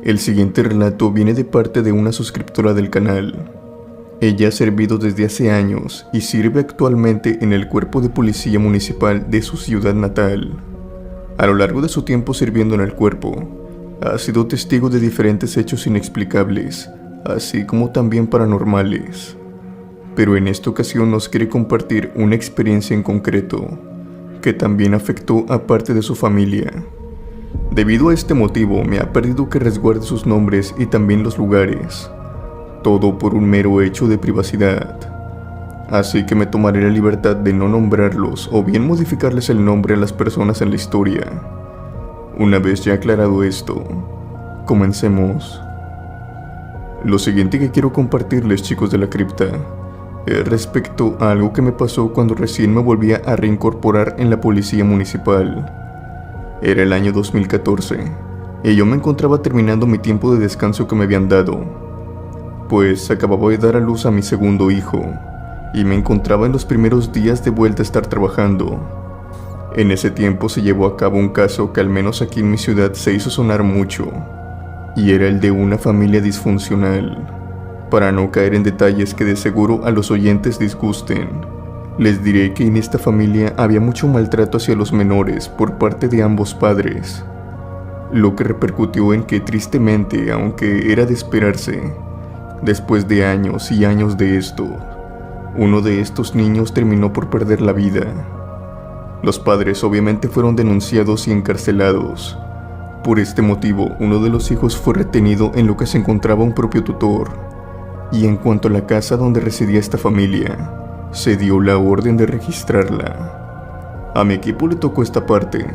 El siguiente relato viene de parte de una suscriptora del canal. Ella ha servido desde hace años y sirve actualmente en el cuerpo de policía municipal de su ciudad natal. A lo largo de su tiempo sirviendo en el cuerpo, ha sido testigo de diferentes hechos inexplicables, así como también paranormales. Pero en esta ocasión nos quiere compartir una experiencia en concreto, que también afectó a parte de su familia. Debido a este motivo me ha pedido que resguarde sus nombres y también los lugares. Todo por un mero hecho de privacidad. Así que me tomaré la libertad de no nombrarlos o bien modificarles el nombre a las personas en la historia. Una vez ya aclarado esto, comencemos. Lo siguiente que quiero compartirles, chicos de la cripta, es respecto a algo que me pasó cuando recién me volvía a reincorporar en la policía municipal. Era el año 2014 y yo me encontraba terminando mi tiempo de descanso que me habían dado, pues acababa de dar a luz a mi segundo hijo y me encontraba en los primeros días de vuelta a estar trabajando. En ese tiempo se llevó a cabo un caso que al menos aquí en mi ciudad se hizo sonar mucho, y era el de una familia disfuncional. Para no caer en detalles que de seguro a los oyentes disgusten, les diré que en esta familia había mucho maltrato hacia los menores por parte de ambos padres, lo que repercutió en que tristemente, aunque era de esperarse, después de años y años de esto, uno de estos niños terminó por perder la vida. Los padres obviamente fueron denunciados y encarcelados. Por este motivo, uno de los hijos fue retenido en lo que se encontraba un propio tutor. Y en cuanto a la casa donde residía esta familia, se dio la orden de registrarla. A mi equipo le tocó esta parte.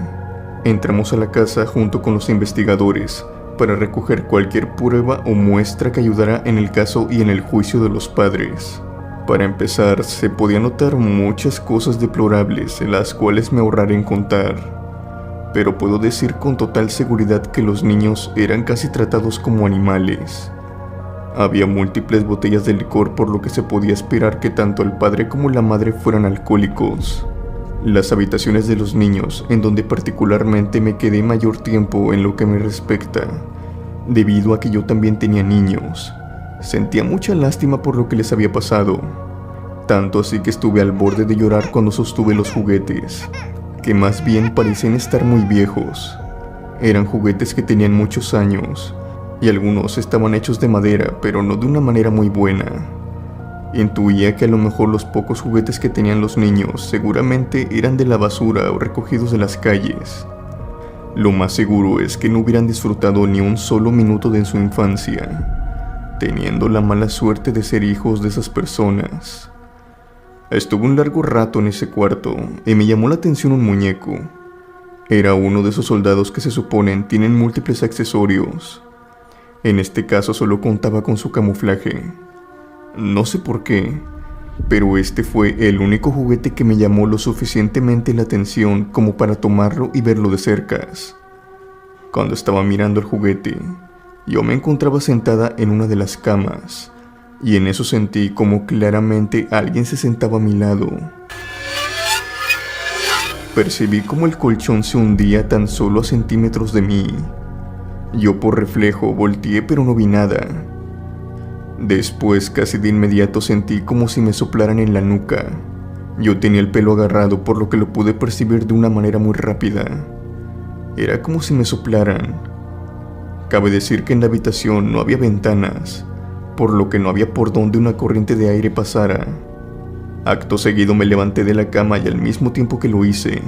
Entramos a la casa junto con los investigadores para recoger cualquier prueba o muestra que ayudara en el caso y en el juicio de los padres. Para empezar, se podían notar muchas cosas deplorables, las cuales me ahorraré en contar. Pero puedo decir con total seguridad que los niños eran casi tratados como animales. Había múltiples botellas de licor, por lo que se podía esperar que tanto el padre como la madre fueran alcohólicos. Las habitaciones de los niños, en donde particularmente me quedé mayor tiempo en lo que me respecta, debido a que yo también tenía niños, sentía mucha lástima por lo que les había pasado, tanto así que estuve al borde de llorar cuando sostuve los juguetes, que más bien parecían estar muy viejos. Eran juguetes que tenían muchos años, y algunos estaban hechos de madera, pero no de una manera muy buena. Intuía que a lo mejor los pocos juguetes que tenían los niños seguramente eran de la basura o recogidos de las calles. Lo más seguro es que no hubieran disfrutado ni un solo minuto de su infancia, teniendo la mala suerte de ser hijos de esas personas. Estuve un largo rato en ese cuarto y me llamó la atención un muñeco. Era uno de esos soldados que se suponen tienen múltiples accesorios. En este caso solo contaba con su camuflaje. No sé por qué, pero este fue el único juguete que me llamó lo suficientemente la atención como para tomarlo y verlo de cerca. Cuando estaba mirando el juguete, yo me encontraba sentada en una de las camas, y en eso sentí como claramente alguien se sentaba a mi lado. Percibí como el colchón se hundía tan solo a centímetros de mí. Yo por reflejo volteé, pero no vi nada. Después, casi de inmediato, sentí como si me soplaran en la nuca. Yo tenía el pelo agarrado, por lo que lo pude percibir de una manera muy rápida. Era como si me soplaran. Cabe decir que en la habitación no había ventanas, por lo que no había por donde una corriente de aire pasara. Acto seguido me levanté de la cama y al mismo tiempo que lo hice,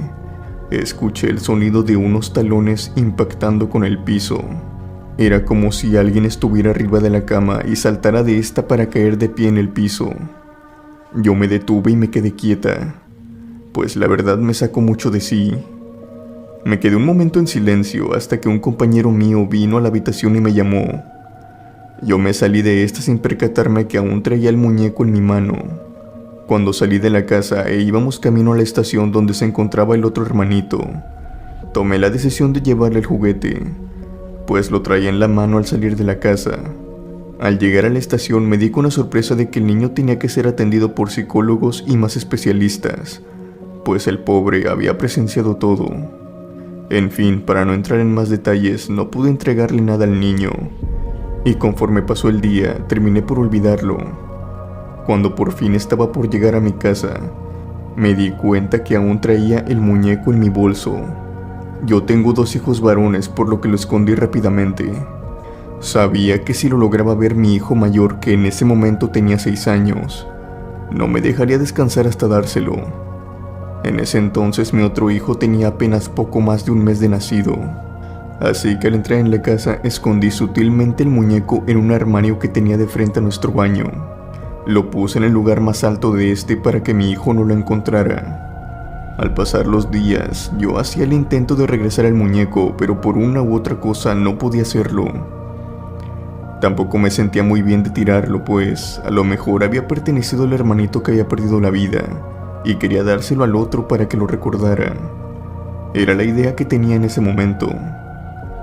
escuché el sonido de unos talones impactando con el piso. Era como si alguien estuviera arriba de la cama y saltara de esta para caer de pie en el piso. Yo me detuve y me quedé quieta, pues la verdad me sacó mucho de sí. Me quedé un momento en silencio hasta que un compañero mío vino a la habitación y me llamó. Yo me salí de esta sin percatarme que aún traía el muñeco en mi mano. Cuando salí de la casa e íbamos camino a la estación donde se encontraba el otro hermanito, tomé la decisión de llevarle el juguete, pues lo traía en la mano al salir de la casa. Al llegar a la estación me di con la sorpresa de que el niño tenía que ser atendido por psicólogos y más especialistas, pues el pobre había presenciado todo. En fin, para no entrar en más detalles, no pude entregarle nada al niño, y conforme pasó el día, terminé por olvidarlo. Cuando por fin estaba por llegar a mi casa, me di cuenta que aún traía el muñeco en mi bolso. Yo tengo 2 hijos varones, por lo que lo escondí rápidamente. Sabía que si lo lograba ver mi hijo mayor, que en ese momento tenía 6 años, no me dejaría descansar hasta dárselo. En ese entonces mi otro hijo tenía apenas poco más de un mes de nacido, así que al entrar en la casa escondí sutilmente el muñeco en un armario que tenía de frente a nuestro baño. Lo puse en el lugar más alto de este para que mi hijo no lo encontrara. Al pasar los días, yo hacía el intento de regresar al muñeco, pero por una u otra cosa no podía hacerlo. Tampoco me sentía muy bien de tirarlo, pues a lo mejor había pertenecido al hermanito que había perdido la vida, y quería dárselo al otro para que lo recordara. Era la idea que tenía en ese momento,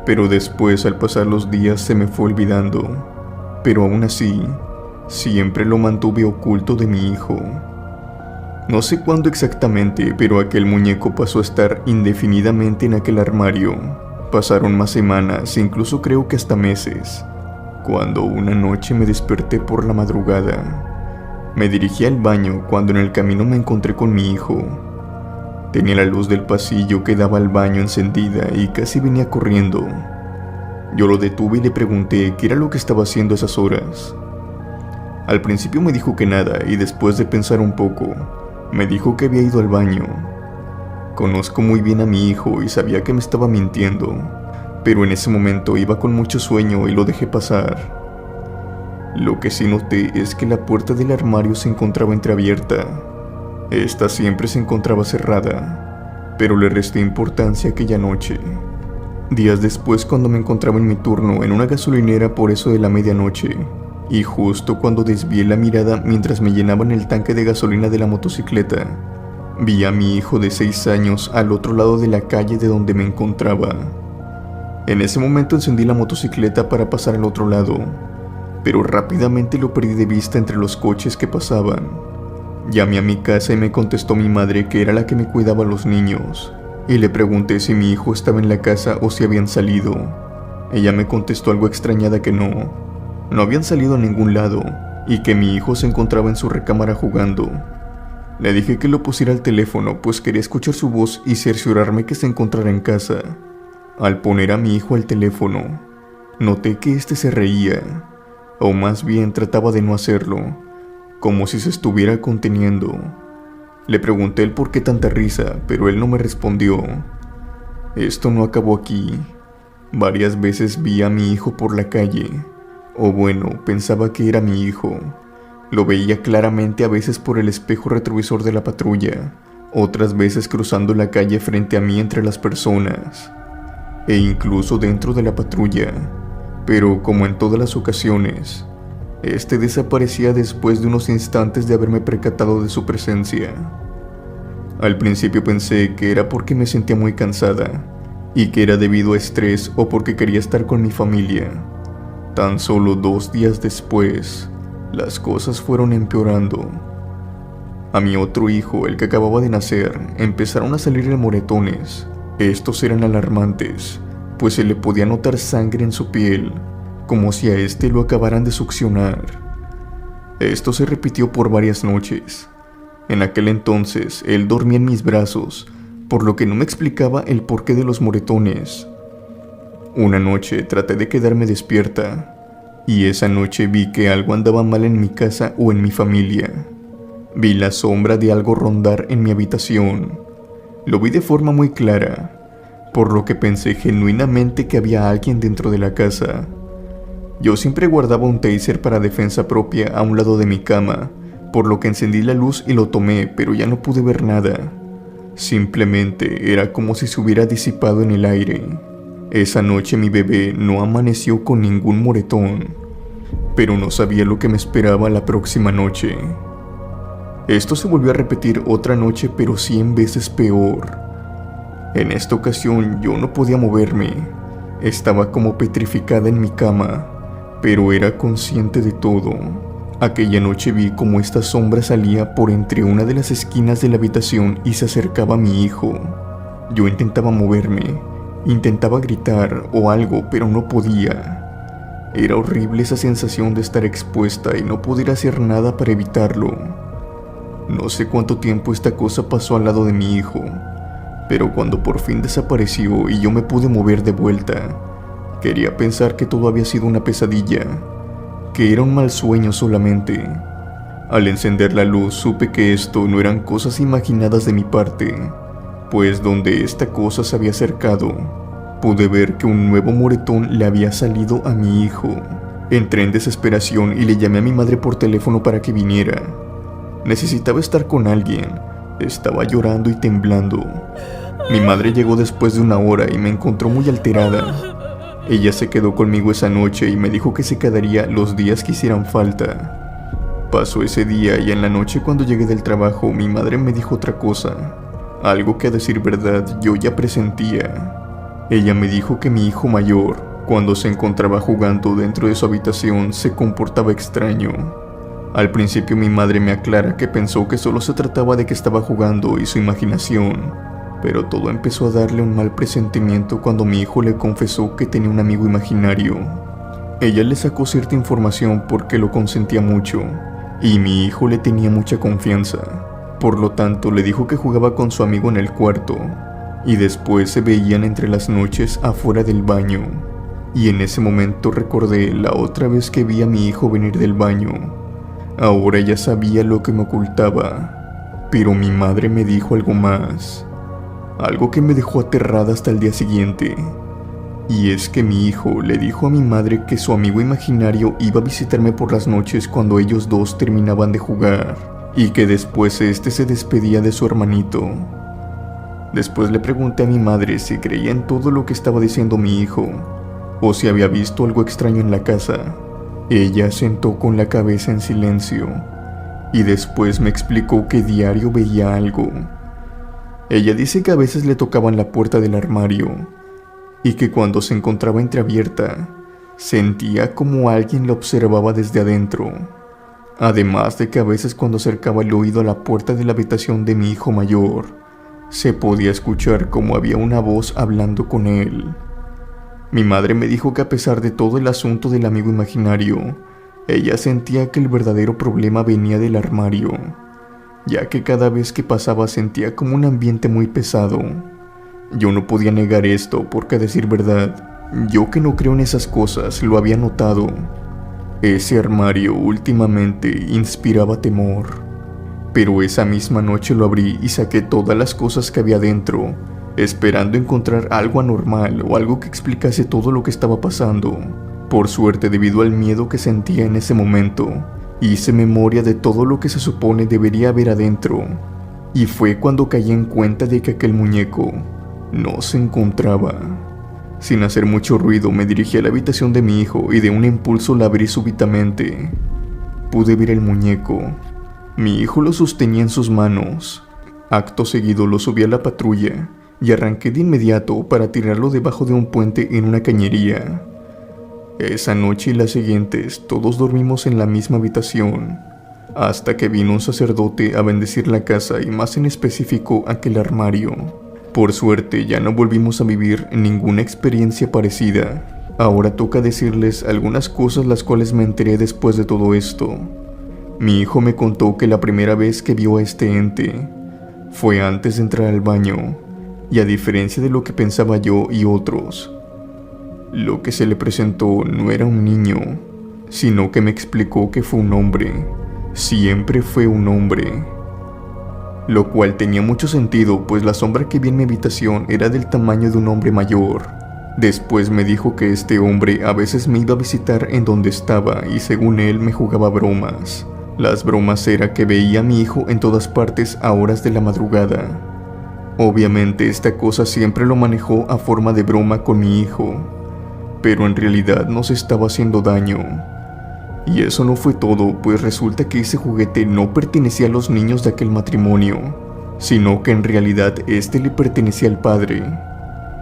pero después al pasar los días se me fue olvidando, pero aún así, siempre lo mantuve oculto de mi hijo. No sé cuándo exactamente, pero aquel muñeco pasó a estar indefinidamente en aquel armario. Pasaron más semanas, incluso creo que hasta meses, cuando una noche me desperté por la madrugada. Me dirigí al baño cuando en el camino me encontré con mi hijo. Tenía la luz del pasillo que daba al baño encendida y casi venía corriendo. Yo lo detuve y le pregunté qué era lo que estaba haciendo a esas horas. Al principio me dijo que nada, y después de pensar un poco, me dijo que había ido al baño. Conozco muy bien a mi hijo y sabía que me estaba mintiendo, pero en ese momento iba con mucho sueño y lo dejé pasar. Lo que sí noté es que la puerta del armario se encontraba entreabierta. Esta siempre se encontraba cerrada, pero le resté importancia aquella noche. Días después, cuando me encontraba en mi turno en una gasolinera por eso de la medianoche, y justo cuando desvié la mirada mientras me llenaban el tanque de gasolina de la motocicleta, vi a mi hijo de 6 años al otro lado de la calle de donde me encontraba. En ese momento encendí la motocicleta para pasar al otro lado, pero rápidamente lo perdí de vista entre los coches que pasaban. Llamé a mi casa y me contestó mi madre, que era la que me cuidaba a los niños, y le pregunté si mi hijo estaba en la casa o si habían salido. Ella me contestó algo extrañada que no habían salido a ningún lado, y que mi hijo se encontraba en su recámara jugando. Le dije que lo pusiera al teléfono, pues quería escuchar su voz y cerciorarme que se encontrara en casa. Al poner a mi hijo al teléfono, noté que este se reía, o más bien trataba de no hacerlo, como si se estuviera conteniendo. Le pregunté el por qué tanta risa, pero él no me respondió. Esto no acabó aquí. Varias veces vi a mi hijo por la calle, o bueno, pensaba que era mi hijo. Lo veía claramente, a veces por el espejo retrovisor de la patrulla, otras veces cruzando la calle frente a mí entre las personas, e incluso dentro de la patrulla, pero como en todas las ocasiones, este desaparecía después de unos instantes de haberme percatado de su presencia. Al principio pensé que era porque me sentía muy cansada, y que era debido a estrés o porque quería estar con mi familia. Tan solo 2 días después, las cosas fueron empeorando. A mi otro hijo, el que acababa de nacer, empezaron a salirle moretones. Estos eran alarmantes, pues se le podía notar sangre en su piel, como si a este lo acabaran de succionar. Esto se repitió por varias noches. En aquel entonces, él dormía en mis brazos, por lo que no me explicaba el porqué de los moretones. Una noche traté de quedarme despierta, y esa noche vi que algo andaba mal en mi casa o en mi familia. Vi la sombra de algo rondar en mi habitación. Lo vi de forma muy clara, por lo que pensé genuinamente que había alguien dentro de la casa. Yo siempre guardaba un taser para defensa propia a un lado de mi cama, por lo que encendí la luz y lo tomé, pero ya no pude ver nada. Simplemente era como si se hubiera disipado en el aire. Esa noche mi bebé no amaneció con ningún moretón, pero no sabía lo que me esperaba la próxima noche. Esto se volvió a repetir otra noche, pero 100 veces peor. En esta ocasión yo no podía moverme. Estaba como petrificada en mi cama, pero era consciente de todo. Aquella noche vi como esta sombra salía por entre una de las esquinas de la habitación y se acercaba a mi hijo. Yo intentaba moverme, Intentaba gritar o algo, pero no podía. Era horrible esa sensación de estar expuesta y no poder hacer nada para evitarlo. No sé cuánto tiempo esta cosa pasó al lado de mi hijo, pero cuando por fin desapareció y yo me pude mover de vuelta, quería pensar que todo había sido una pesadilla, que era un mal sueño solamente. Al encender la luz supe que esto no eran cosas imaginadas de mi parte, pues donde esta cosa se había acercado, pude ver que un nuevo moretón le había salido a mi hijo. Entré en desesperación y le llamé a mi madre por teléfono para que viniera. Necesitaba estar con alguien. Estaba llorando y temblando. Mi madre llegó después de una hora y me encontró muy alterada. Ella se quedó conmigo esa noche y me dijo que se quedaría los días que hicieran falta. Pasó ese día y en la noche cuando llegué del trabajo mi madre me dijo otra cosa. Algo que a decir verdad yo ya presentía. Ella me dijo que mi hijo mayor, cuando se encontraba jugando dentro de su habitación, se comportaba extraño. Al principio mi madre me aclara que pensó que solo se trataba de que estaba jugando y su imaginación, pero todo empezó a darle un mal presentimiento cuando mi hijo le confesó que tenía un amigo imaginario. Ella le sacó cierta información porque lo consentía mucho, y mi hijo le tenía mucha confianza. Por lo tanto, le dijo que jugaba con su amigo en el cuarto, y después se veían entre las noches afuera del baño. Y en ese momento recordé la otra vez que vi a mi hijo venir del baño. Ahora ya sabía lo que me ocultaba, pero mi madre me dijo algo más, algo que me dejó aterrada hasta el día siguiente. Y es que mi hijo le dijo a mi madre que su amigo imaginario iba a visitarme por las noches cuando ellos dos terminaban de jugar, y que después este se despedía de su hermanito. Después le pregunté a mi madre si creía en todo lo que estaba diciendo mi hijo, o si había visto algo extraño en la casa. Ella sentó con la cabeza en silencio y después me explicó que diario veía algo. Ella dice que a veces le tocaban la puerta del armario y que cuando se encontraba entreabierta sentía como alguien la observaba desde adentro. Además de que a veces cuando acercaba el oído a la puerta de la habitación de mi hijo mayor, se podía escuchar como había una voz hablando con él. Mi madre me dijo que a pesar de todo el asunto del amigo imaginario, ella sentía que el verdadero problema venía del armario, ya que cada vez que pasaba sentía como un ambiente muy pesado. Yo no podía negar esto porque, a decir verdad, yo que no creo en esas cosas lo había notado. Ese armario últimamente inspiraba temor. Pero esa misma noche lo abrí y saqué todas las cosas que había dentro, esperando encontrar algo anormal o algo que explicase todo lo que estaba pasando. Por suerte, debido al miedo que sentía en ese momento, hice memoria de todo lo que se supone debería haber adentro, y fue cuando caí en cuenta de que aquel muñeco no se encontraba. Sin hacer mucho ruido me dirigí a la habitación de mi hijo y de un impulso la abrí súbitamente. Pude ver el muñeco. Mi hijo lo sostenía en sus manos. Acto seguido lo subí a la patrulla y arranqué de inmediato para tirarlo debajo de un puente en una cañería. Esa noche y las siguientes todos dormimos en la misma habitación, hasta que vino un sacerdote a bendecir la casa y más en específico aquel armario. Por suerte ya no volvimos a vivir ninguna experiencia parecida. Ahora toca decirles algunas cosas las cuales me enteré después de todo esto. Mi hijo me contó que la primera vez que vio a este ente fue antes de entrar al baño, y a diferencia de lo que pensaba yo y otros, lo que se le presentó no era un niño, sino que me explicó que fue un hombre. Siempre fue un hombre. Lo cual tenía mucho sentido, pues la sombra que vi en mi habitación era del tamaño de un hombre mayor. Después me dijo que este hombre a veces me iba a visitar en donde estaba y según él me jugaba bromas. Las bromas era que veía a mi hijo en todas partes a horas de la madrugada. Obviamente esta cosa siempre lo manejó a forma de broma con mi hijo, pero en realidad nos estaba haciendo daño. Y eso no fue todo, pues resulta que ese juguete no pertenecía a los niños de aquel matrimonio, sino que en realidad este le pertenecía al padre.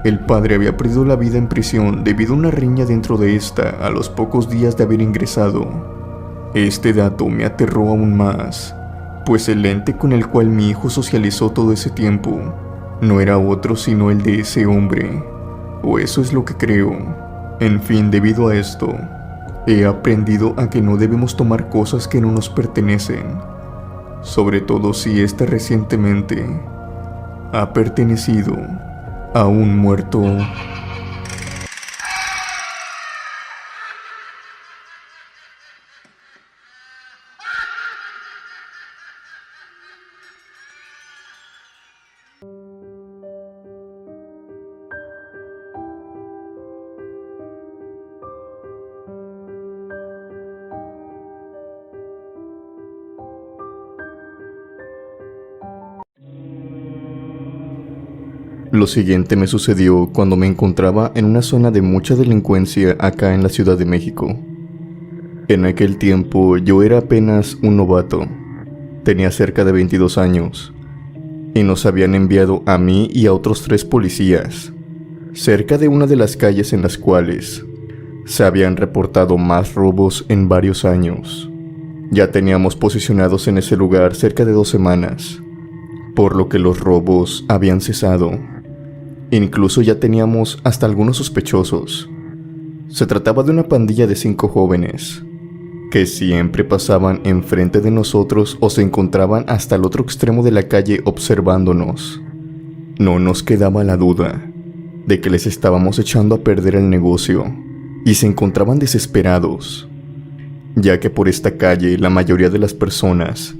El padre había perdido la vida en prisión debido a una riña dentro de esta a los pocos días de haber ingresado. Este dato me aterró aún más, pues el ente con el cual mi hijo socializó todo ese tiempo no era otro sino el de ese hombre. O eso es lo que creo. En fin, debido a esto, he aprendido a que no debemos tomar cosas que no nos pertenecen, sobre todo si ésta recientemente ha pertenecido a un muerto. Lo siguiente me sucedió cuando me encontraba en una zona de mucha delincuencia acá en la Ciudad de México. En aquel tiempo yo era apenas un novato, tenía cerca de 22 años, y nos habían enviado a mí y a otros 3 policías, cerca de una de las calles en las cuales se habían reportado más robos en varios años. Ya teníamos posicionados en ese lugar cerca de 2 semanas, por lo que los robos habían cesado. Incluso ya teníamos hasta algunos sospechosos. Se trataba de una pandilla de 5 jóvenes, que siempre pasaban enfrente de nosotros o se encontraban hasta el otro extremo de la calle observándonos. No nos quedaba la duda de que les estábamos echando a perder el negocio, y se encontraban desesperados, ya que por esta calle la mayoría de las personas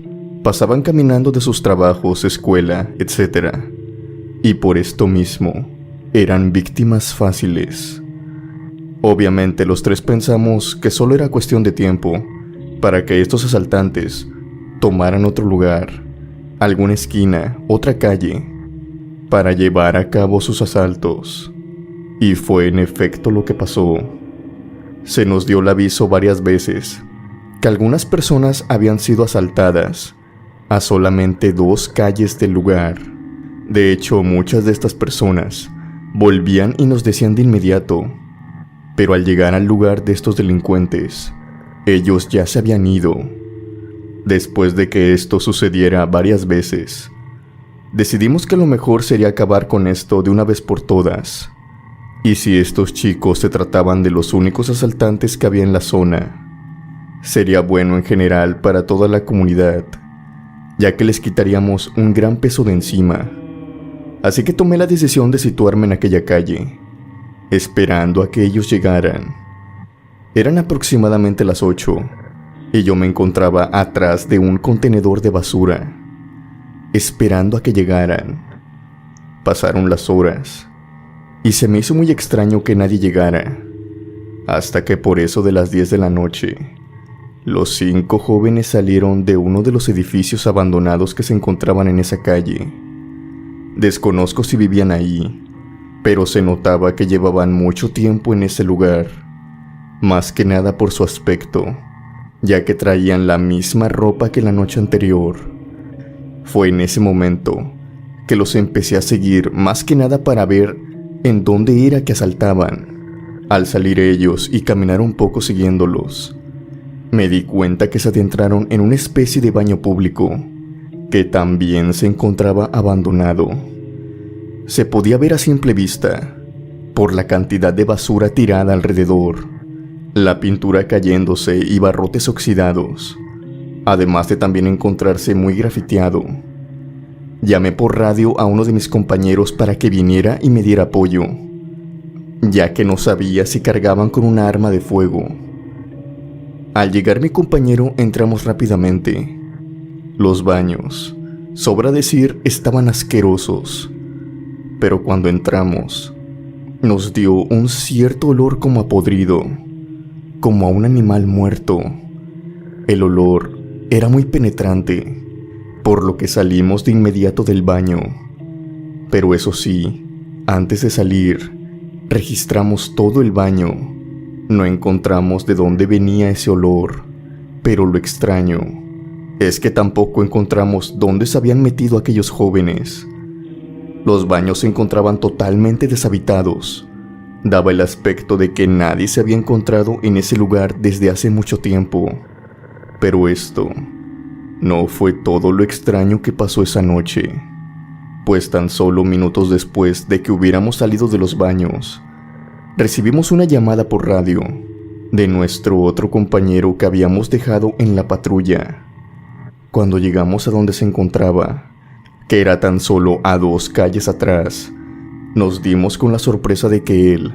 pasaban caminando de sus trabajos, escuela, etc. Y por esto mismo, eran víctimas fáciles. Obviamente los 3 pensamos que solo era cuestión de tiempo para que estos asaltantes tomaran otro lugar, alguna esquina, otra calle, para llevar a cabo sus asaltos. Y fue en efecto lo que pasó. Se nos dio el aviso varias veces que algunas personas habían sido asaltadas a solamente 2 calles del lugar. De hecho, muchas de estas personas volvían y nos decían de inmediato, pero al llegar al lugar de estos delincuentes, ellos ya se habían ido. Después de que esto sucediera varias veces, decidimos que lo mejor sería acabar con esto de una vez por todas. Y si estos chicos se trataban de los únicos asaltantes que había en la zona, sería bueno en general para toda la comunidad, ya que les quitaríamos un gran peso de encima. Así que tomé la decisión de situarme en aquella calle, esperando a que ellos llegaran. Eran aproximadamente las 8, y yo me encontraba atrás de un contenedor de basura, esperando a que llegaran. Pasaron las horas, y se me hizo muy extraño que nadie llegara, hasta que por eso de las 10 de la noche, los 5 jóvenes salieron de uno de los edificios abandonados que se encontraban en esa calle. Desconozco si vivían ahí, pero se notaba que llevaban mucho tiempo en ese lugar, más que nada por su aspecto, ya que traían la misma ropa que la noche anterior. Fue en ese momento que los empecé a seguir, más que nada para ver en dónde era que asaltaban. Al salir ellos y caminar un poco siguiéndolos, me di cuenta que se adentraron en una especie de baño público, que también se encontraba abandonado. Se podía ver a simple vista, por la cantidad de basura tirada alrededor, la pintura cayéndose y barrotes oxidados, además de también encontrarse muy grafiteado. Llamé por radio a uno de mis compañeros para que viniera y me diera apoyo, ya que no sabía si cargaban con una arma de fuego. Al llegar mi compañero, entramos rápidamente. Los baños, sobra decir, estaban asquerosos, pero cuando entramos, nos dio un cierto olor como a podrido, como a un animal muerto. El olor era muy penetrante, por lo que salimos de inmediato del baño. Pero eso sí, antes de salir, registramos todo el baño. No encontramos de dónde venía ese olor, pero lo extraño es que tampoco encontramos dónde se habían metido aquellos jóvenes. Los baños se encontraban totalmente deshabitados. Daba el aspecto de que nadie se había encontrado en ese lugar desde hace mucho tiempo. Pero esto no fue todo lo extraño que pasó esa noche, pues tan solo minutos después de que hubiéramos salido de los baños, Recibimos una llamada por radio de nuestro otro compañero que habíamos dejado en la patrulla. Cuando llegamos a donde se encontraba, que era tan solo a 2 calles atrás, nos dimos con la sorpresa de que él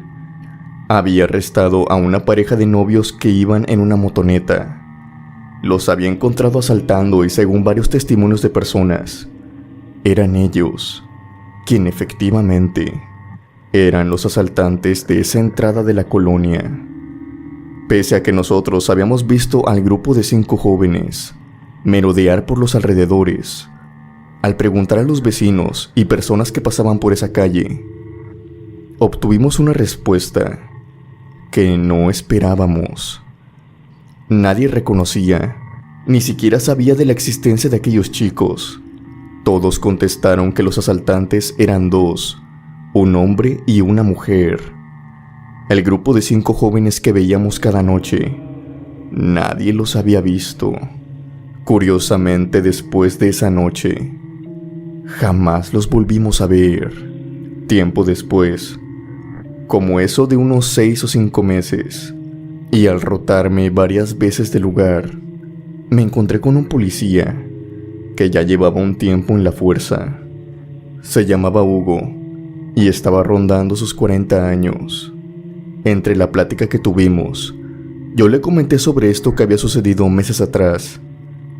había arrestado a una pareja de novios que iban en una motoneta. Los había encontrado asaltando y, según varios testimonios de personas, eran ellos quien efectivamente eran los asaltantes de esa entrada de la colonia. Pese a que nosotros habíamos visto al grupo de 5 jóvenes merodear por los alrededores, al preguntar a los vecinos y personas que pasaban por esa calle, obtuvimos una respuesta que no esperábamos. Nadie reconocía, ni siquiera sabía de la existencia de aquellos chicos. Todos contestaron que los asaltantes eran 2, un hombre y una mujer. El grupo de 5 jóvenes que veíamos cada noche, nadie los había visto. Curiosamente, después de esa noche, jamás los volvimos a ver. Tiempo después, como eso de unos 6 o 5 meses, y al rotarme varias veces del lugar, me encontré con un policía que ya llevaba un tiempo en la fuerza. Se llamaba Hugo y estaba rondando sus 40 años. Entre la plática que tuvimos, yo le comenté sobre esto que había sucedido meses atrás.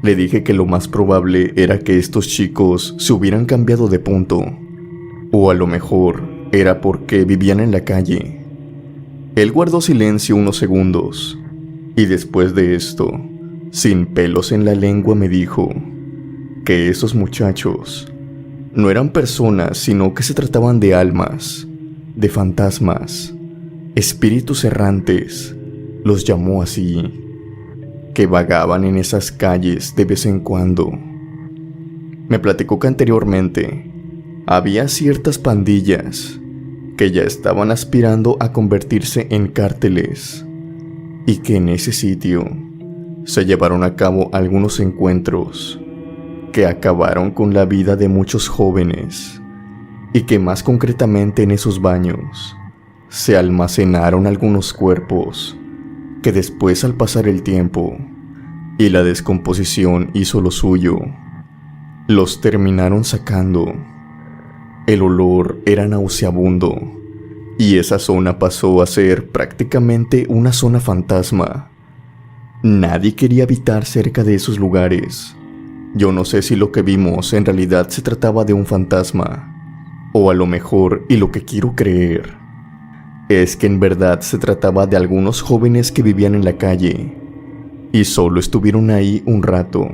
Le dije que lo más probable era que estos chicos se hubieran cambiado de punto, o a lo mejor era porque vivían en la calle. Él guardó silencio unos segundos, y después de esto, sin pelos en la lengua, me dijo que esos muchachos no eran personas, sino que se trataban de almas, de fantasmas, espíritus errantes, los llamó así, que vagaban en esas calles de vez en cuando. Me platicó que anteriormente había ciertas pandillas que ya estaban aspirando a convertirse en cárteles, y que en ese sitio se llevaron a cabo algunos encuentros que acabaron con la vida de muchos jóvenes, y que más concretamente en esos baños se almacenaron algunos cuerpos que después, al pasar el tiempo y la descomposición hizo lo suyo, los terminaron sacando. El olor era nauseabundo, y esa zona pasó a ser prácticamente una zona fantasma. Nadie quería habitar cerca de esos lugares. Yo no sé si lo que vimos en realidad se trataba de un fantasma, o a lo mejor, y lo que quiero creer, es que en verdad se trataba de algunos jóvenes que vivían en la calle y solo estuvieron ahí un rato.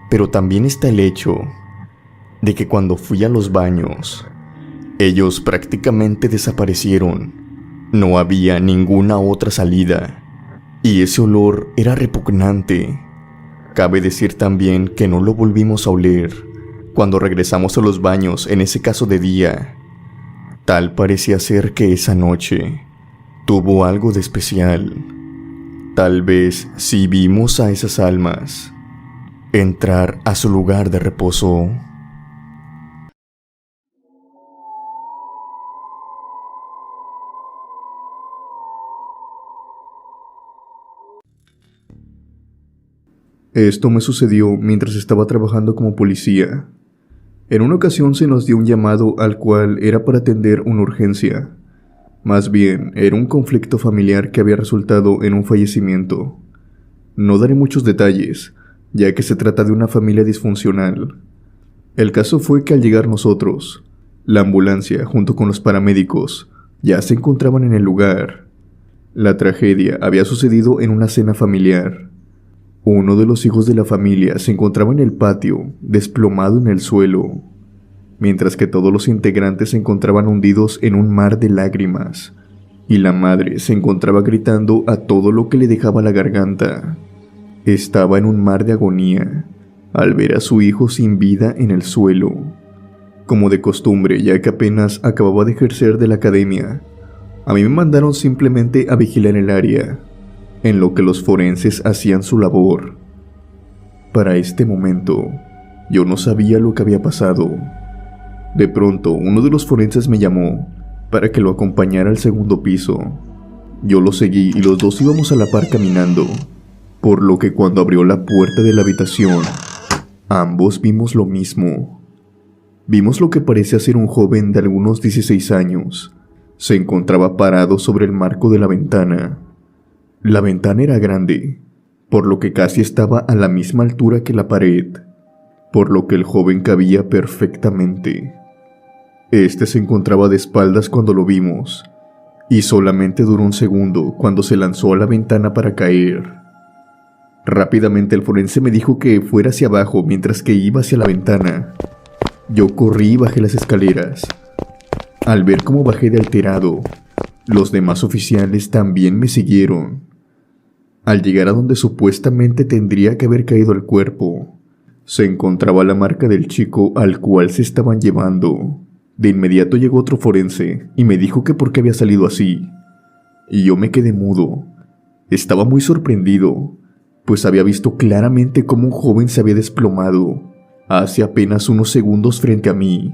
Pero también está el hecho de que cuando fui a los baños, ellos prácticamente desaparecieron. No había ninguna otra salida, y ese olor era repugnante. Cabe decir también que no lo volvimos a oler cuando regresamos a los baños, en ese caso de día. Tal parecía ser que esa noche tuvo algo de especial. Tal vez si vimos a esas almas entrar a su lugar de reposo. Esto me sucedió mientras estaba trabajando como policía. En una ocasión se nos dio un llamado al cual era para atender una urgencia. Más bien, era un conflicto familiar que había resultado en un fallecimiento. No daré muchos detalles, ya que se trata de una familia disfuncional. El caso fue que al llegar nosotros, la ambulancia junto con los paramédicos ya se encontraban en el lugar. La tragedia había sucedido en una cena familiar. Uno de los hijos de la familia se encontraba en el patio, desplomado en el suelo, mientras que todos los integrantes se encontraban hundidos en un mar de lágrimas, y la madre se encontraba gritando a todo lo que le dejaba la garganta. Estaba en un mar de agonía al ver a su hijo sin vida en el suelo. Como de costumbre, ya que apenas acababa de ejercer de la academia, a mí me mandaron simplemente a vigilar el área, en lo que los forenses hacían su labor. Para este momento, yo no sabía lo que había pasado. De pronto, uno de los forenses me llamó para que lo acompañara al segundo piso. Yo lo seguí y los dos íbamos a la par caminando, por lo que cuando abrió la puerta de la habitación, ambos vimos lo mismo. Vimos lo que parecía ser un joven de algunos 16 años. Se encontraba parado sobre el marco de la ventana. La ventana era grande, por lo que casi estaba a la misma altura que la pared, por lo que el joven cabía perfectamente. Este se encontraba de espaldas cuando lo vimos, y solamente duró un segundo cuando se lanzó a la ventana para caer. Rápidamente el forense me dijo que fuera hacia abajo mientras que iba hacia la ventana. Yo corrí y bajé las escaleras. Al ver cómo bajé de alterado, los demás oficiales también me siguieron. Al llegar a donde supuestamente tendría que haber caído el cuerpo, se encontraba la marca del chico al cual se estaban llevando. De inmediato llegó otro forense y me dijo que por qué había salido así. Y yo me quedé mudo. Estaba muy sorprendido, pues había visto claramente cómo un joven se había desplomado hace apenas unos segundos frente a mí.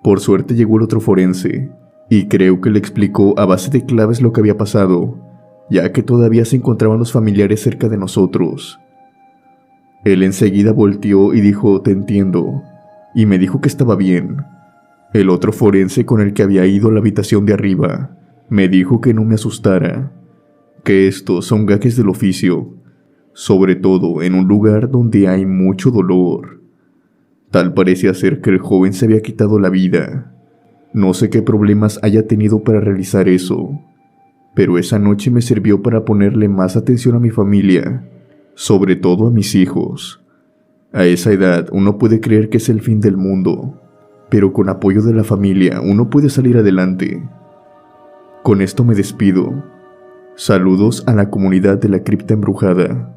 Por suerte llegó el otro forense, y creo que le explicó a base de claves lo que había pasado, ya que todavía se encontraban los familiares cerca de nosotros. Él enseguida volteó y dijo: "Te entiendo", y me dijo que estaba bien. El otro forense con el que había ido a la habitación de arriba me dijo que no me asustara, que estos son gajes del oficio, sobre todo en un lugar donde hay mucho dolor. Tal parecía ser que el joven se había quitado la vida. No sé qué problemas haya tenido para realizar eso, pero esa noche me sirvió para ponerle más atención a mi familia, sobre todo a mis hijos. A esa edad uno puede creer que es el fin del mundo, pero con apoyo de la familia uno puede salir adelante. Con esto me despido. Saludos a la comunidad de la cripta embrujada.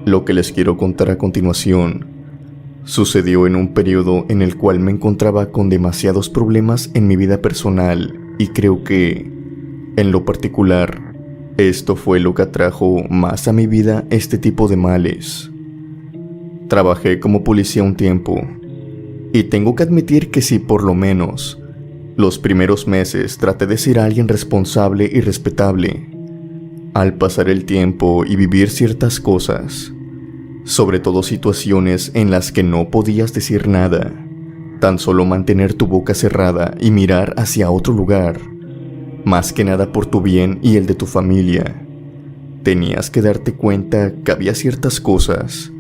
Lo que les quiero contar a continuación sucedió en un periodo en el cual me encontraba con demasiados problemas en mi vida personal, y creo que, en lo particular, esto fue lo que atrajo más a mi vida este tipo de males. Trabajé como policía un tiempo, y tengo que admitir que si por lo menos los primeros meses traté de ser alguien responsable y respetable, al pasar el tiempo y vivir ciertas cosas, sobre todo situaciones en las que no podías decir nada, tan solo mantener tu boca cerrada y mirar hacia otro lugar, más que nada por tu bien y el de tu familia, tenías que darte cuenta que había ciertas cosas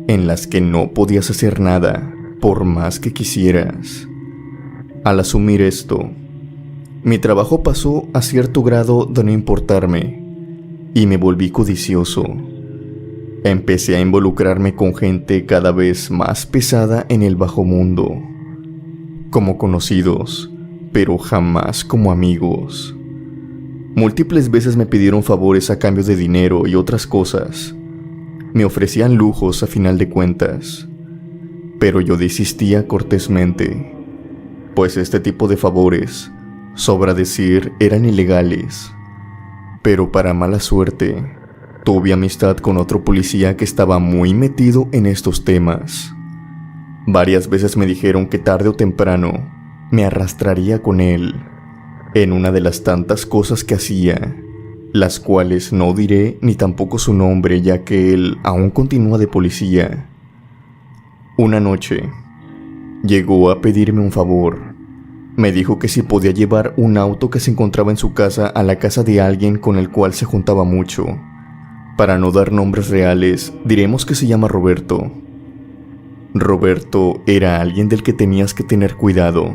en las que no podías hacer nada por más que quisieras. Al asumir esto, mi trabajo pasó a cierto grado de no importarme y me volví codicioso. Empecé a involucrarme con gente cada vez más pesada en el bajo mundo, como conocidos, pero jamás como amigos. Múltiples veces me pidieron favores a cambio de dinero y otras cosas. Me ofrecían lujos a final de cuentas, pero yo desistía cortésmente, pues este tipo de favores, sobra decir, eran ilegales. Pero para mala suerte, tuve amistad con otro policía que estaba muy metido en estos temas. Varias veces me dijeron que tarde o temprano me arrastraría con él en una de las tantas cosas que hacía, las cuales no diré ni tampoco su nombre, ya que él aún continúa de policía. Una noche, llegó a pedirme un favor. Me dijo que si podía llevar un auto que se encontraba en su casa a la casa de alguien con el cual se juntaba mucho. Para no dar nombres reales, diremos que se llama Roberto. Roberto era alguien del que tenías que tener cuidado.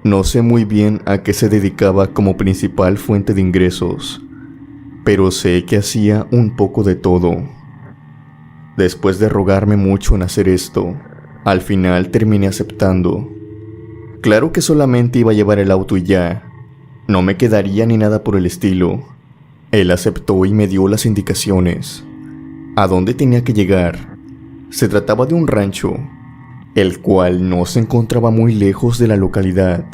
No sé muy bien a qué se dedicaba como principal fuente de ingresos, pero sé que hacía un poco de todo. Después de rogarme mucho en hacer esto, al final terminé aceptando. Claro que solamente iba a llevar el auto y ya, no me quedaría ni nada por el estilo. Él aceptó y me dio las indicaciones. ¿A dónde tenía que llegar? Se trataba de un rancho, el cual no se encontraba muy lejos de la localidad.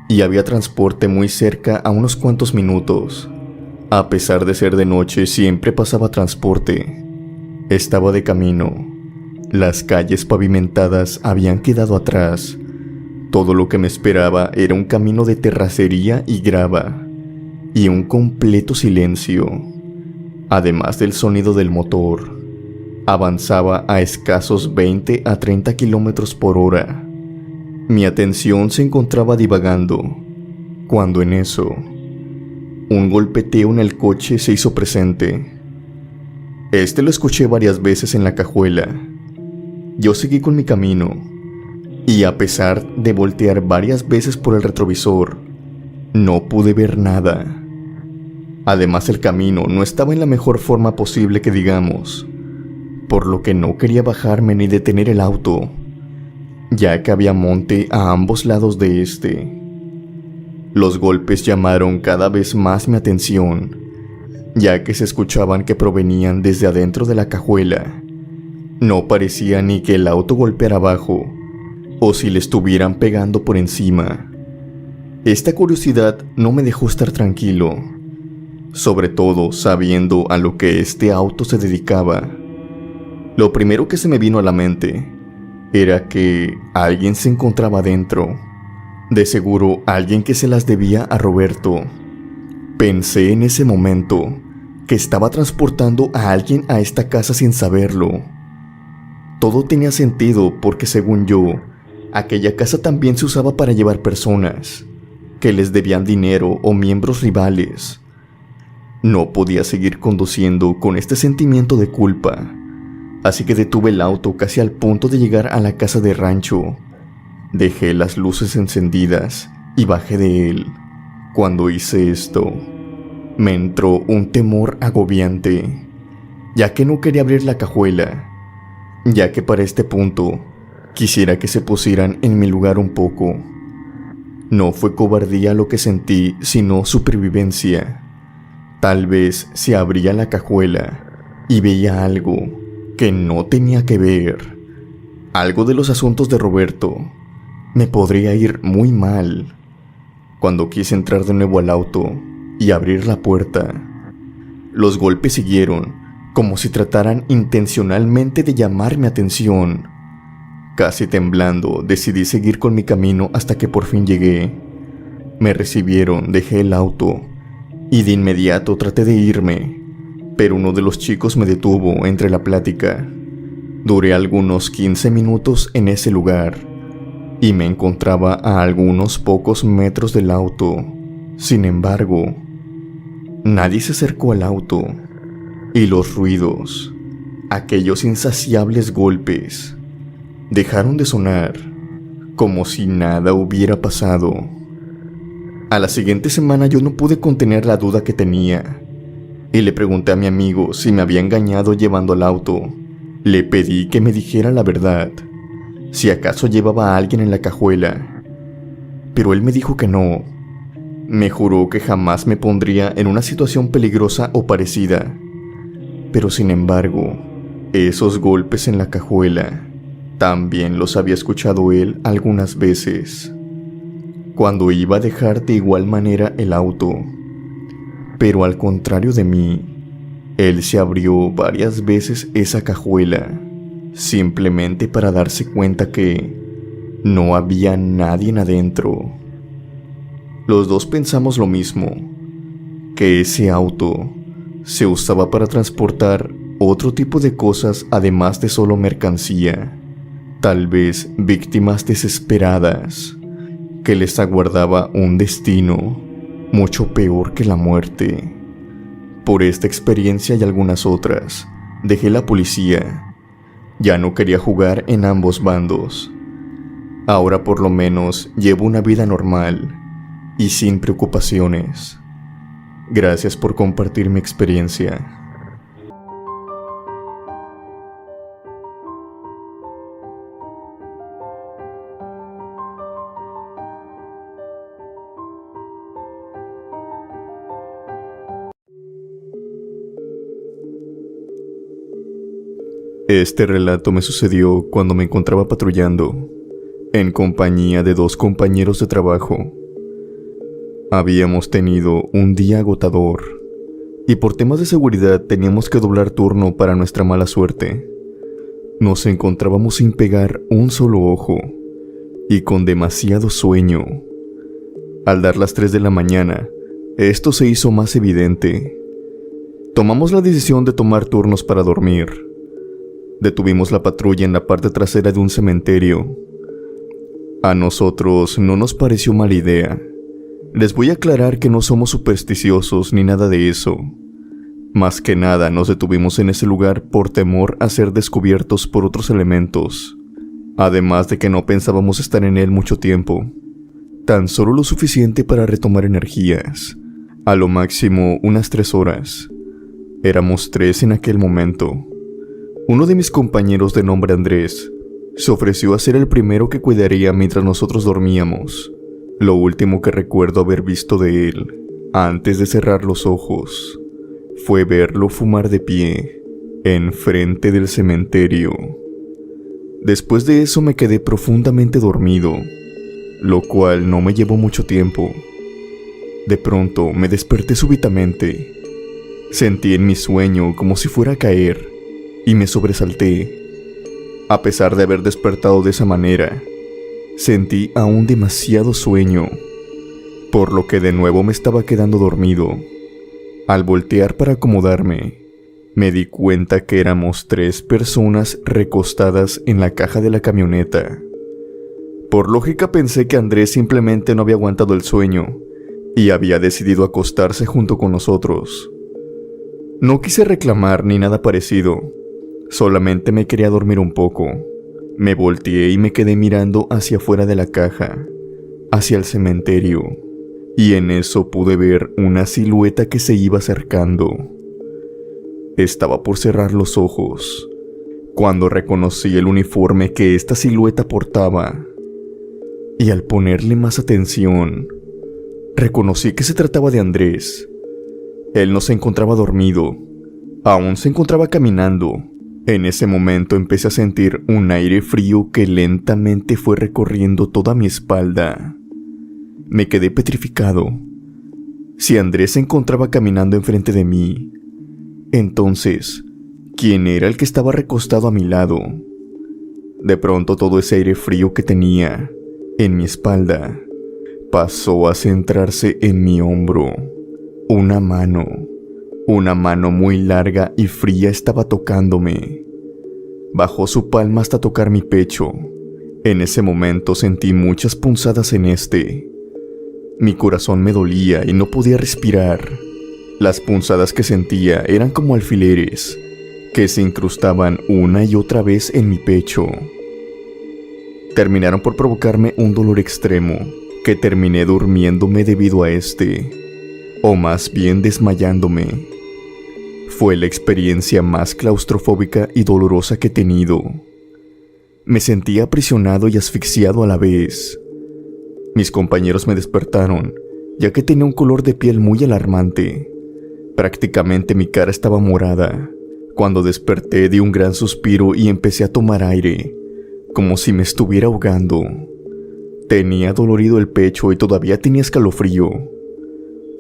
y había transporte muy cerca a unos cuantos minutos. A pesar de ser de noche, siempre pasaba transporte. Estaba de camino. Las calles pavimentadas habían quedado atrás. Todo lo que me esperaba era un camino de terracería y grava, y un completo silencio, además del sonido del motor. Avanzaba a escasos 20 a 30 kilómetros por hora. Mi atención se encontraba divagando, cuando en eso, un golpeteo en el coche se hizo presente. Lo escuché varias veces en la cajuela. Yo seguí con mi camino, y a pesar de voltear varias veces por el retrovisor, no pude ver nada. Además, el camino no estaba en la mejor forma posible que digamos, por lo que no quería bajarme ni detener el auto, ya que había monte a ambos lados de este. Los golpes llamaron cada vez más mi atención, ya que se escuchaban que provenían desde adentro de la cajuela. No parecía ni que el auto golpeara abajo, o si le estuvieran pegando por encima. Esta curiosidad no me dejó estar tranquilo, sobre todo sabiendo a lo que este auto se dedicaba. Lo primero que se me vino a la mente era que alguien se encontraba dentro. De seguro alguien que se las debía a Roberto. Pensé en ese momento que estaba transportando a alguien a esta casa sin saberlo. Todo tenía sentido porque, según yo, aquella casa también se usaba para llevar personas que les debían dinero o miembros rivales. No podía seguir conduciendo con este sentimiento de culpa, así que detuve el auto casi al punto de llegar a la casa de rancho. Dejé las luces encendidas y bajé de él. Cuando hice esto, me entró un temor agobiante, ya que no quería abrir la cajuela, ya que para este punto quisiera que se pusieran en mi lugar un poco. No fue cobardía lo que sentí, sino supervivencia. Tal vez si abría la cajuela y veía algo que no tenía que ver, algo de los asuntos de Roberto, me podría ir muy mal. Cuando quise entrar de nuevo al auto y abrir la puerta, los golpes siguieron, como si trataran intencionalmente de llamar mi atención. Casi temblando, decidí seguir con mi camino hasta que por fin llegué. Me recibieron, dejé el auto y de inmediato traté de irme, pero uno de los chicos me detuvo entre la plática. Duré algunos 15 minutos en ese lugar y me encontraba a algunos pocos metros del auto. Sin embargo, nadie se acercó al auto y los ruidos, aquellos insaciables golpes, dejaron de sonar como si nada hubiera pasado. A la siguiente semana yo no pude contener la duda que tenía y le pregunté a mi amigo si me había engañado llevando el auto. Le pedí que me dijera la verdad, si acaso llevaba a alguien en la cajuela, pero él me dijo que no. Me juró que jamás me pondría en una situación peligrosa o parecida, pero sin embargo, esos golpes en la cajuela también los había escuchado él algunas veces, cuando iba a dejar de igual manera el auto. Pero al contrario de mí, él se abrió varias veces esa cajuela, simplemente para darse cuenta que no había nadie adentro. Los dos pensamos lo mismo, que ese auto se usaba para transportar otro tipo de cosas además de solo mercancía, tal vez víctimas desesperadas, que les aguardaba un destino mucho peor que la muerte. Por esta experiencia y algunas otras, dejé la policía. Ya no quería jugar en ambos bandos. Ahora por lo menos llevo una vida normal y sin preocupaciones. Gracias por compartir mi experiencia. Este relato me sucedió cuando me encontraba patrullando, en compañía de 2 compañeros de trabajo. Habíamos tenido un día agotador, y por temas de seguridad teníamos que doblar turno para nuestra mala suerte. Nos encontrábamos sin pegar un solo ojo, y con demasiado sueño. Al dar las 3 de la mañana, esto se hizo más evidente. Tomamos la decisión de tomar turnos para dormir. Detuvimos la patrulla en la parte trasera de un cementerio. A nosotros no nos pareció mala idea. Les voy a aclarar que no somos supersticiosos ni nada de eso. Más que nada nos detuvimos en ese lugar por temor a ser descubiertos por otros elementos. Además de que no pensábamos estar en él mucho tiempo. Tan solo lo suficiente para retomar energías. A lo máximo unas 3 horas. Éramos 3 en aquel momento. Uno de mis compañeros de nombre Andrés se ofreció a ser el primero que cuidaría mientras nosotros dormíamos. Lo último que recuerdo haber visto de él, antes de cerrar los ojos, fue verlo fumar de pie, enfrente del cementerio. Después de eso me quedé profundamente dormido, lo cual no me llevó mucho tiempo. De pronto me desperté súbitamente. Sentí en mi sueño como si fuera a caer, y me sobresalté. A pesar de haber despertado de esa manera, sentí aún demasiado sueño, por lo que de nuevo me estaba quedando dormido. Al voltear para acomodarme, me di cuenta que éramos 3 personas recostadas en la caja de la camioneta. Por lógica pensé que Andrés simplemente no había aguantado el sueño y había decidido acostarse junto con nosotros. No quise reclamar ni nada parecido, solamente me quería dormir un poco. Me volteé y me quedé mirando hacia afuera de la caja, hacia el cementerio, y en eso pude ver una silueta que se iba acercando. Estaba por cerrar los ojos, cuando reconocí el uniforme que esta silueta portaba, y al ponerle más atención, reconocí que se trataba de Andrés. Él no se encontraba dormido, aún se encontraba caminando. En ese momento empecé a sentir un aire frío que lentamente fue recorriendo toda mi espalda. Me quedé petrificado. Si Andrés se encontraba caminando enfrente de mí, entonces, ¿quién era el que estaba recostado a mi lado? De pronto todo ese aire frío que tenía en mi espalda pasó a centrarse en mi hombro. Una mano muy larga y fría estaba tocándome. Bajó su palma hasta tocar mi pecho. En ese momento sentí muchas punzadas en este. Mi corazón me dolía y no podía respirar. Las punzadas que sentía eran como alfileres, que se incrustaban una y otra vez en mi pecho. Terminaron por provocarme un dolor extremo, que terminé durmiéndome debido a este, o más bien desmayándome. Fue la experiencia más claustrofóbica y dolorosa que he tenido. Me sentía aprisionado y asfixiado a la vez. Mis compañeros me despertaron, ya que tenía un color de piel muy alarmante. Prácticamente mi cara estaba morada. Cuando desperté di un gran suspiro y empecé a tomar aire, como si me estuviera ahogando. Tenía dolorido el pecho y todavía tenía escalofrío.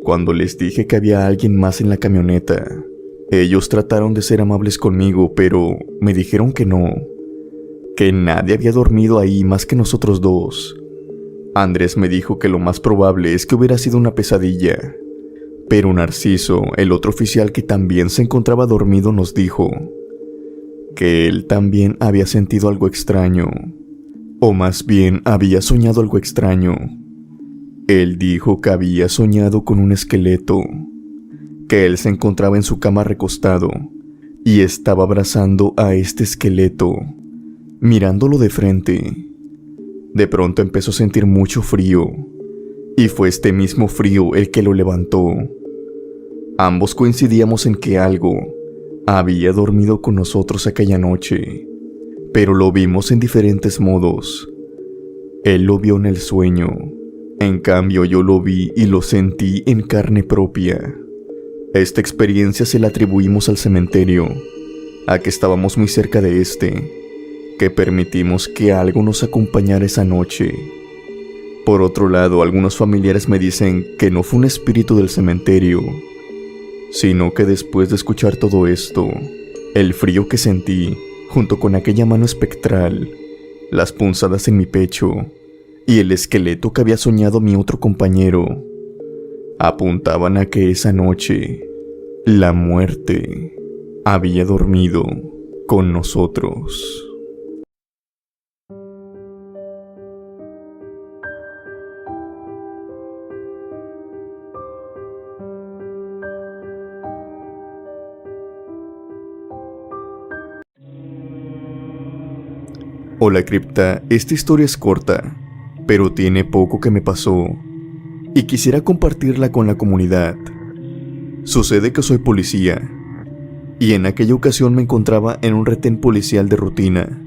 Cuando les dije que había alguien más en la camioneta, ellos trataron de ser amables conmigo, pero me dijeron que no, que nadie había dormido ahí más que nosotros 2. Andrés me dijo que lo más probable es que hubiera sido una pesadilla, pero Narciso, el otro oficial que también se encontraba dormido, nos dijo que él también había sentido algo extraño, o más bien había soñado algo extraño. Él dijo que había soñado con un esqueleto, que él se encontraba en su cama recostado y estaba abrazando a este esqueleto, mirándolo de frente. De pronto empezó a sentir mucho frío, y fue este mismo frío el que lo levantó. Ambos coincidíamos en que algo había dormido con nosotros aquella noche, pero lo vimos en diferentes modos. Él lo vio en el sueño, en cambio yo lo vi y lo sentí en carne propia. Esta experiencia se la atribuimos al cementerio, a que estábamos muy cerca de este, que permitimos que algo nos acompañara esa noche. Por otro lado, algunos familiares me dicen que no fue un espíritu del cementerio, sino que después de escuchar todo esto, el frío que sentí, junto con aquella mano espectral, las punzadas en mi pecho y el esqueleto que había soñado mi otro compañero, apuntaban a que esa noche la muerte había dormido con nosotros. Hola cripta, esta historia es corta, pero tiene poco que me pasó y quisiera compartirla con la comunidad. Sucede que soy policía y en aquella ocasión me encontraba en un retén policial de rutina.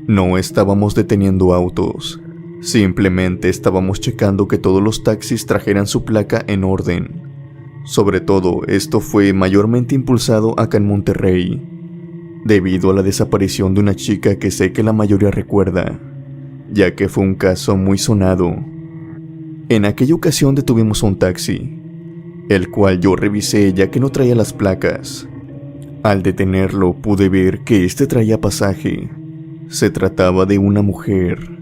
No estábamos deteniendo autos, simplemente estábamos checando que todos los taxis trajeran su placa en orden. Sobre todo, esto fue mayormente impulsado acá en Monterrey, debido a la desaparición de una chica que sé que la mayoría recuerda, ya que fue un caso muy sonado. En aquella ocasión detuvimos a un taxi, el cual yo revisé ya que no traía las placas. Al detenerlo pude ver que este traía pasaje. Se trataba de una mujer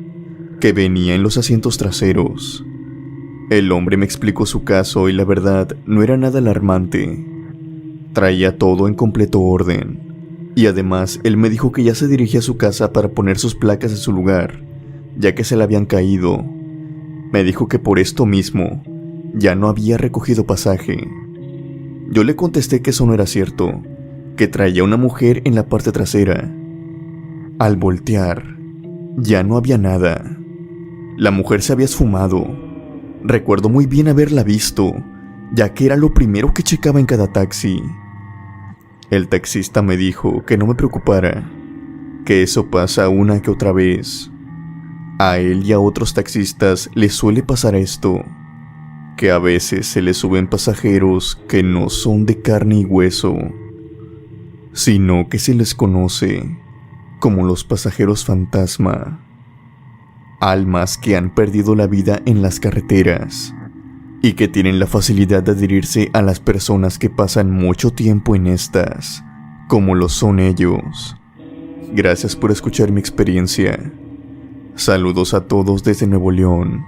que venía en los asientos traseros. El hombre me explicó su caso y la verdad no era nada alarmante. Traía todo en completo orden. Y además, él me dijo que ya se dirigía a su casa para poner sus placas en su lugar, ya que se le habían caído. Me dijo que por esto mismo, ya no había recogido pasaje. Yo le contesté que eso no era cierto, que traía una mujer en la parte trasera. Al voltear, ya no había nada. La mujer se había esfumado. Recuerdo muy bien haberla visto, ya que era lo primero que checaba en cada taxi. El taxista me dijo que no me preocupara, que eso pasa una que otra vez. A él y a otros taxistas les suele pasar esto, que a veces se les suben pasajeros que no son de carne y hueso, sino que se les conoce como los pasajeros fantasma, almas que han perdido la vida en las carreteras y que tienen la facilidad de adherirse a las personas que pasan mucho tiempo en estas, como lo son ellos. Gracias por escuchar mi experiencia. Saludos a todos desde Nuevo León.